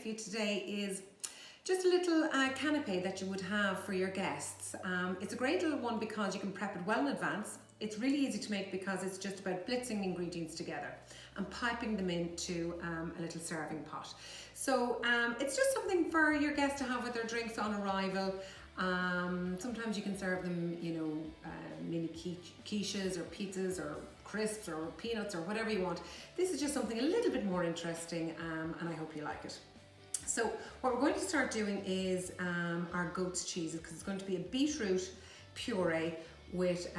for you today is just a little canapé that you would have for your guests. It's a great little one because you can prep it well in advance. It's really easy to make because it's just about blitzing ingredients together and piping them into a little serving pot. So it's just something for your guests to have with their drinks on arrival. Sometimes you can serve them, mini quiches or pizzas or crisps or peanuts or whatever you want. This is just something a little bit more interesting, and I hope you like it. So what we're going to start doing is our goat's cheese, because it's going to be a beetroot puree with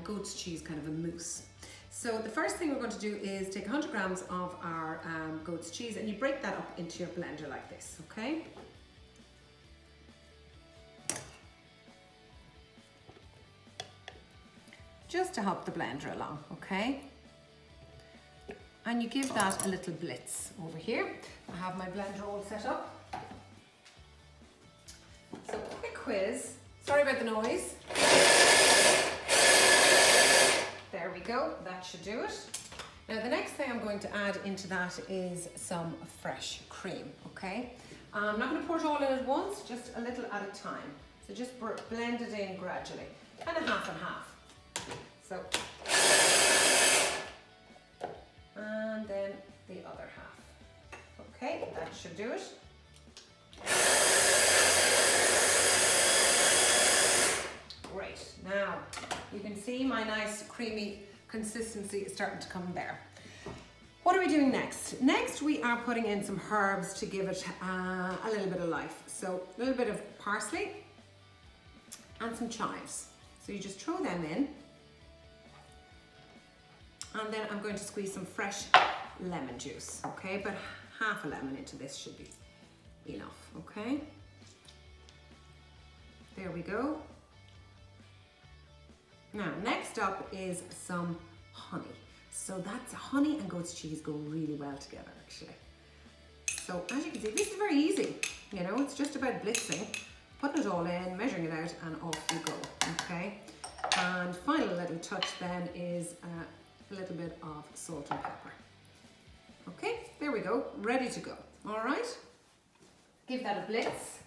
goat's cheese, kind of a mousse. So the first thing we're going to do is take 100 grams of our goat's cheese, and you break that up into your blender like this, okay? Just to help the blender along, okay? And you give that a little blitz over here. I have my blender all set up. So quick quiz, sorry about the noise. There we go, that should do it. Now the next thing I'm going to add into that is some fresh cream, okay? I'm not going to pour it all in at once, just a little at a time. So just blend it in gradually, kind of half and half. So, and then the other half. Okay, that should do it. Great, now you can see my nice creamy consistency is starting to come there. What are we doing next? Next we are putting in some herbs to give it a little bit of life. So a little bit of parsley and some chives. So you just throw them in. And then I'm going to squeeze some fresh lemon juice, okay? But half a lemon into this should be enough, okay? There we go. Now, next up is some honey. So that's honey and goat's cheese go really well together, actually. So as you can see, this is very easy. It's just about blitzing, putting it all in, measuring it out, and off you go, okay? And final little touch then is a little bit of salt and pepper. Okay, there we go, ready to go. All right, give that a blitz.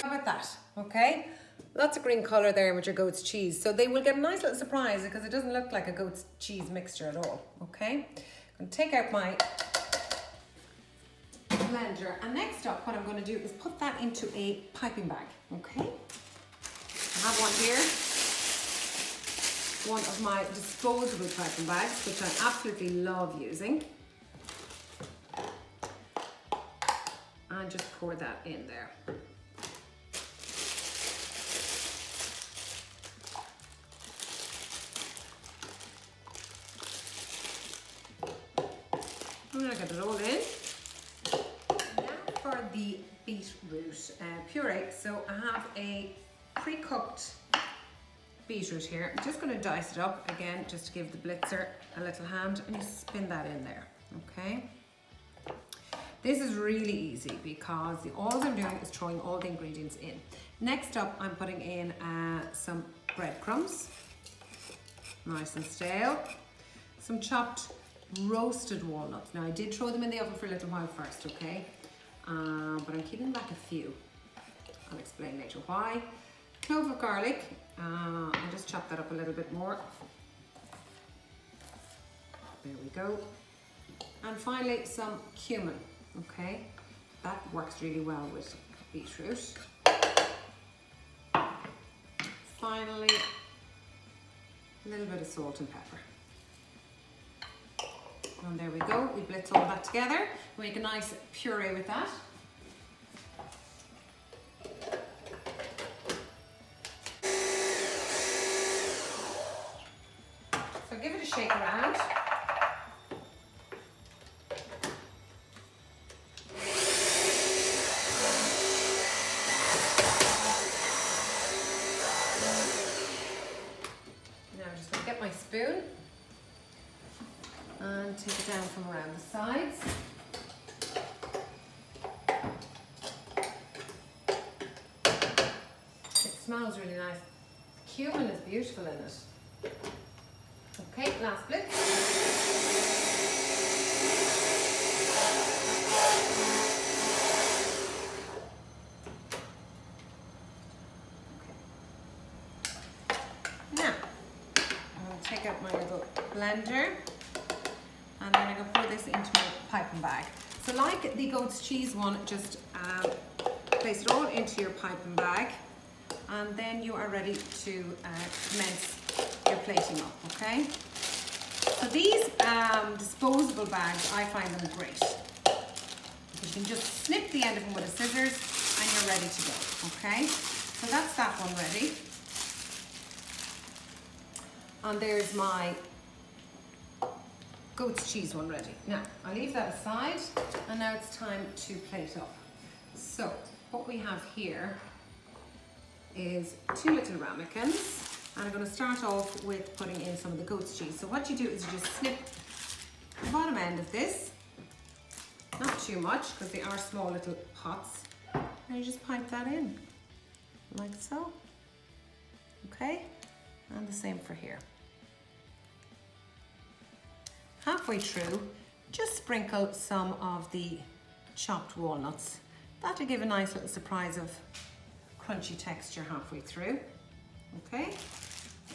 How about that? Okay, lots of green color there with your goat's cheese. So they will get a nice little surprise because it doesn't look like a goat's cheese mixture at all. Okay, I'm going to take out my blender, and next up what I'm going to do is put that into a piping bag. Okay, I have one here. One of my disposable piping bags, which I absolutely love using. And just pour that in there. I'm going to get it all in. Now for the beetroot puree. So I have a pre-cooked beetroot here. I'm just going to dice it up again, just to give the blitzer a little hand, and you spin that in there, okay? This is really easy because all I'm doing is throwing all the ingredients in. Next up, I'm putting in some breadcrumbs, nice and stale, some chopped roasted walnuts. Now I did throw them in the oven for a little while first, okay? But I'm keeping back a few. I'll explain later why. Clove of garlic. I'll just chop that up a little bit more. There we go. And finally, some cumin, okay? That works really well with beetroot. Finally, a little bit of salt and pepper. And there we go. We blitz all that together. Make a nice puree with that. Give it a shake around. Now I'm just going to get my spoon and take it down from around the sides. It smells really nice. Cumin is beautiful in it. Okay, last blitz. Now, I'm going to take out my little blender and then I'm going to pour this into my piping bag. So like the goat's cheese one, just place it all into your piping bag and then you are ready to commence your plating up, okay? So these disposable bags, I find them great. You can just snip the end of them with a scissors and you're ready to go, okay? So that's that one ready. And there's my goat's cheese one ready. Now, I'll leave that aside and now it's time to plate up. So, what we have here is 2 little ramekins and I'm going to start off with putting in some of the goat's cheese. So what you do is you just snip the bottom end of this, not too much because they are small little pots, and you just pipe that in like so, okay? And the same for here. Halfway through, just sprinkle some of the chopped walnuts. That'll give a nice little surprise of crunchy texture halfway through, okay?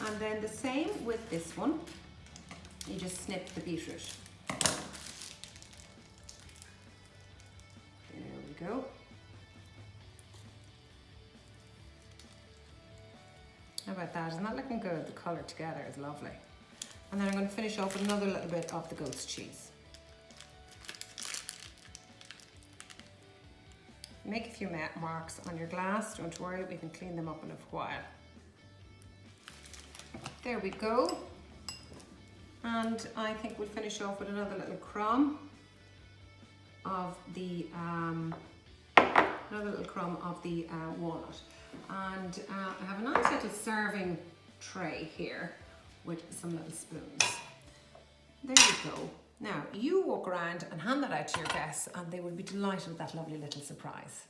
And then the same with this one. You just snip the beetroot. There we go. How about that? Isn't that looking good? The colour together is lovely. And then I'm going to finish off with another little bit of the goat's cheese. Make a few marks on your glass, don't worry, we can clean them up in a while. There we go. And I think we'll finish off with another little crumb of the walnut. And I have a nice little serving tray here with some little spoons. There you go. Now, you walk around and hand that out to your guests and they will be delighted with that lovely little surprise.